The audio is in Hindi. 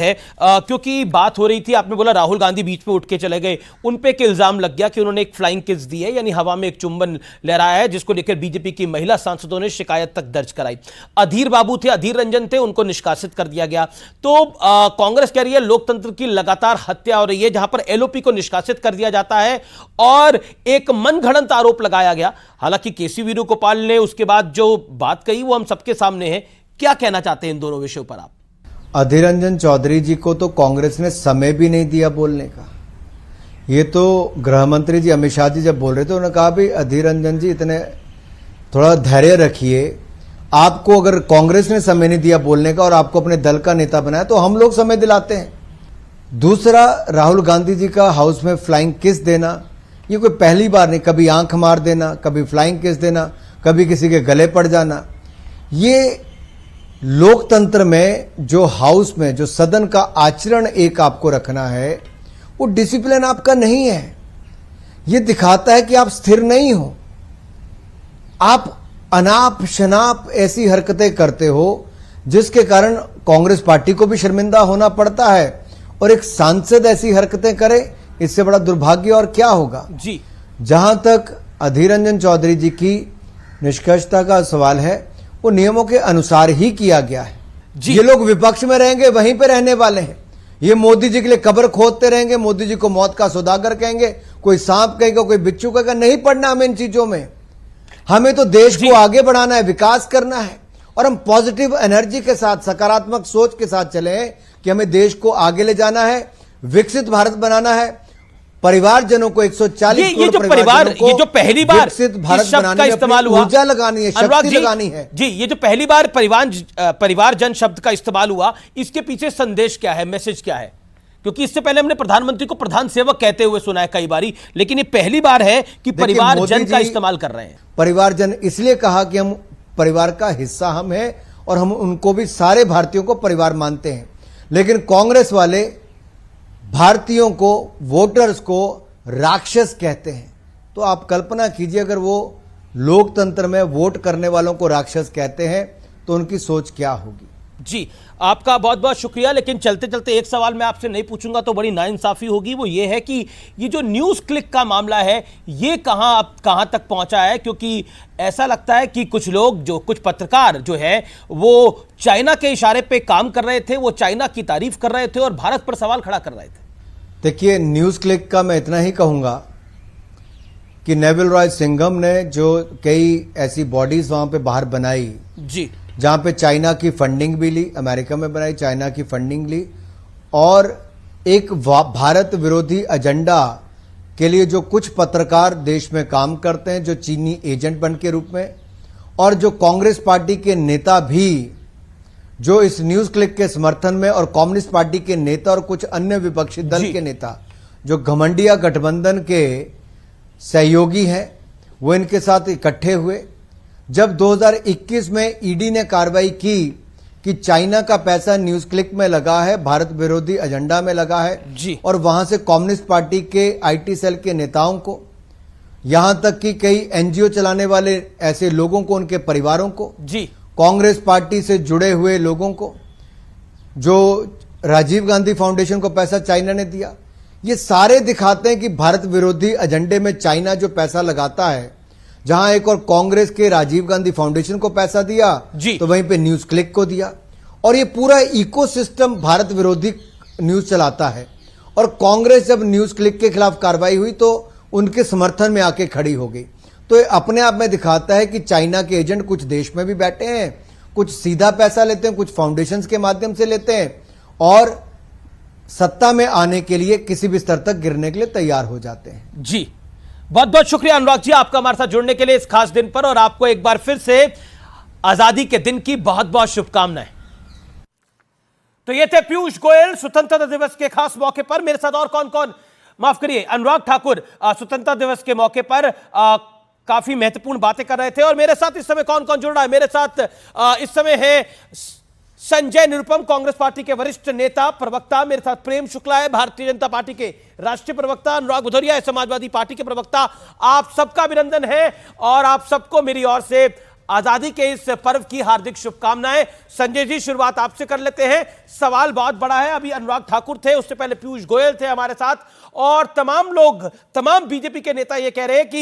है क्योंकि बात हो रही थी, आपने बोला राहुल गांधी बीच में उठ के चले गए, उन पे एक इल्जाम लग गया कि उन्होंने एक फ्लाइंग किस दी है, यानी हवा में एक चुंबन लहराया है, जिसको लेकर बीजेपी की महिला सांसदों ने शिकायत तक दर्ज कराई। अधीर बाबू थे, अधीर रंजन थे, उनको निष्कासित कर दिया गया। तो कांग्रेस कह रही है लोकतंत्र की लगातार हत्या हो रही है, जहां पर एलओपी को निष्कासित कर दिया जाता है और एक मनगढ़ंत आरोप लगाया गया। हालांकि केसी वेणुगोपाल ने उसके बाद जो बात कही वो हम सबके सामने है। क्या कहना चाहते हैं इन दोनों विषयों पर आप? अधीर रंजन चौधरी जी को तो कांग्रेस ने समय भी नहीं दिया बोलने का। ये तो गृह मंत्री जी अमित शाह जी जब बोल रहे थे उन्होंने कहा भी अधीर रंजन जी इतने थोड़ा धैर्य रखिए, आपको अगर कांग्रेस ने समय नहीं दिया बोलने का और आपको अपने दल का नेता बनाया तो हम लोग समय दिलाते हैं। दूसरा, राहुल गांधी जी का हाउस में फ्लाइंग किस देना ये कोई पहली बार नहीं, कभी आंख मार देना, कभी फ्लाइंग किस देना, कभी किसी के गले पड़ जाना। ये लोकतंत्र में जो हाउस में जो सदन का आचरण एक आपको रखना है वो डिसिप्लिन आपका नहीं है। ये दिखाता है कि आप स्थिर नहीं हो, आप अनाप शनाप ऐसी हरकतें करते हो जिसके कारण कांग्रेस पार्टी को भी शर्मिंदा होना पड़ता है। और एक सांसद ऐसी हरकतें करे, इससे बड़ा दुर्भाग्य और क्या होगा जी। जहां तक अधीर रंजन चौधरी जी की निष्पक्षता का सवाल है, वो नियमों के अनुसार ही किया गया है। ये लोग विपक्ष में रहेंगे, वहीं पे रहने वाले हैं। ये मोदी जी के लिए कब्र खोदते रहेंगे, मोदी जी को मौत का सौदागर कहेंगे, कोई सांप कहेगा, कोई बिच्छू कहेगा। नहीं पड़ना हमें इन चीजों में। हमें तो देश को आगे बढ़ाना है, विकास करना है और हम पॉजिटिव एनर्जी के साथ, सकारात्मक सोच के साथ चले कि हमें देश को आगे ले जाना है, विकसित भारत बनाना है, परिवारजनों को 140 ये जो परिवार, ये जो पहली बार भारत शब्द का इस्तेमाल हुआ, ऊर्जा लगानी है, शक्ति लगानी है जी, ये जो पहली बार परिवारजन शब्द का इस्तेमाल हुआ, इसके पीछे संदेश क्या है, मैसेज क्या है? क्योंकि इससे पहले हमने प्रधानमंत्री को प्रधान सेवक कहते हुए सुना है कई बारी, लेकिन ये पहली बार है कि परिवारजन का इस्तेमाल कर रहे हैं। परिवारजन इसलिए कहा कि हम परिवार का हिस्सा हम हैं और हम उनको भी, सारे भारतीयों को परिवार मानते हैं। लेकिन कांग्रेस वाले भारतीयों को, वोटर्स को राक्षस कहते हैं। तो आप कल्पना कीजिए अगर वो लोकतंत्र में वोट करने वालों को राक्षस कहते हैं तो उनकी सोच क्या होगी। जी, आपका बहुत बहुत शुक्रिया। लेकिन चलते चलते एक सवाल मैं आपसे नहीं पूछूंगा तो बड़ी नाइंसाफी होगी। वो ये है कि ये जो न्यूज़ क्लिक का मामला है ये कहां तक पहुंचा है? क्योंकि ऐसा लगता है कि कुछ लोग, जो कुछ पत्रकार जो है वो चाइना के इशारे पे काम कर रहे थे, वो चाइना की तारीफ कर रहे थे और भारत पर सवाल खड़ा कर रहे थे। देखिए, न्यूज़ क्लिक का मैं इतना ही कहूंगा कि नेविल रॉय सिंघम ने जो कई ऐसी बॉडीज वहां पे बाहर बनाई जी, जहां पे चाइना की फंडिंग भी ली, अमेरिका में बनाई, चाइना की फंडिंग ली और एक भारत विरोधी एजेंडा के लिए जो कुछ पत्रकार देश में काम करते हैं, जो चीनी एजेंट बन के रूप में, और जो कांग्रेस पार्टी के नेता भी जो इस न्यूज़ क्लिक के समर्थन में, और कम्युनिस्ट पार्टी के नेता और कुछ अन्य विपक्षी दल के नेता जो घमंडिया गठबंधन के सहयोगी हैं, वो इनके साथ इकट्ठे हुए। जब 2021 में ईडी ने कार्रवाई की कि चाइना का पैसा न्यूज़ क्लिक में लगा है, भारत विरोधी एजेंडा में लगा है जी, और वहां से कम्युनिस्ट पार्टी के आईटी सेल के नेताओं को, यहां तक कि कई एनजीओ चलाने वाले ऐसे लोगों को, उनके परिवारों को जी, कांग्रेस पार्टी से जुड़े हुए लोगों को, जो राजीव गांधी फाउंडेशन को पैसा चाइना ने दिया, ये सारे दिखाते हैं कि भारत विरोधी एजेंडे में चाइना जो पैसा लगाता है, जहां एक और कांग्रेस के राजीव गांधी फाउंडेशन को पैसा दिया तो वहीं पे न्यूज़ क्लिक को दिया, और ये पूरा इकोसिस्टम भारत विरोधी न्यूज़ चलाता है। और कांग्रेस जब न्यूज़ क्लिक के खिलाफ कार्रवाई हुई तो उनके समर्थन में आके खड़ी हो गई। तो ये अपने आप में दिखाता है कि चाइना के एजेंट कुछ देश में भी बैठे हैं, कुछ सीधा पैसा लेते हैं, कुछ फाउंडेशंस के माध्यम से लेते हैं और सत्ता में आने के लिए किसी भी स्तर तक गिरने के लिए तैयार हो जाते हैं। जी, बहुत बहुत शुक्रिया अनुराग जी, आपका हमारे साथ जुड़ने के लिए इस खास दिन पर, और आपको एक बार फिर से आजादी के दिन की बहुत बहुत शुभकामनाएं। तो ये थे पीयूष गोयल स्वतंत्रता दिवस के खास मौके पर। मेरे साथ और कौन कौन, माफ करिए, अनुराग ठाकुर स्वतंत्रता दिवस के मौके पर काफी महत्वपूर्ण बातें कर रहे थे। और मेरे साथ इस समय कौन कौन जुड़ रहा है? मेरे साथ इस समय है संजय निरुपम, कांग्रेस पार्टी के वरिष्ठ नेता प्रवक्ता। मेरे साथ प्रेम शुक्ला है, भारतीय जनता पार्टी के राष्ट्रीय प्रवक्ता। अनुराग भदौरिया है, समाजवादी पार्टी के प्रवक्ता। आप सबका अभिनंदन है और आप सबको मेरी ओर से आजादी के इस पर्व की हार्दिक शुभकामनाएं। संजय जी, शुरुआत आपसे कर लेते हैं। सवाल बहुत बड़ा है। अभी अनुराग ठाकुर थे, उससे पहले पीयूष गोयल थे हमारे साथ, और तमाम लोग, तमाम बीजेपी के नेता ये कह रहे हैं कि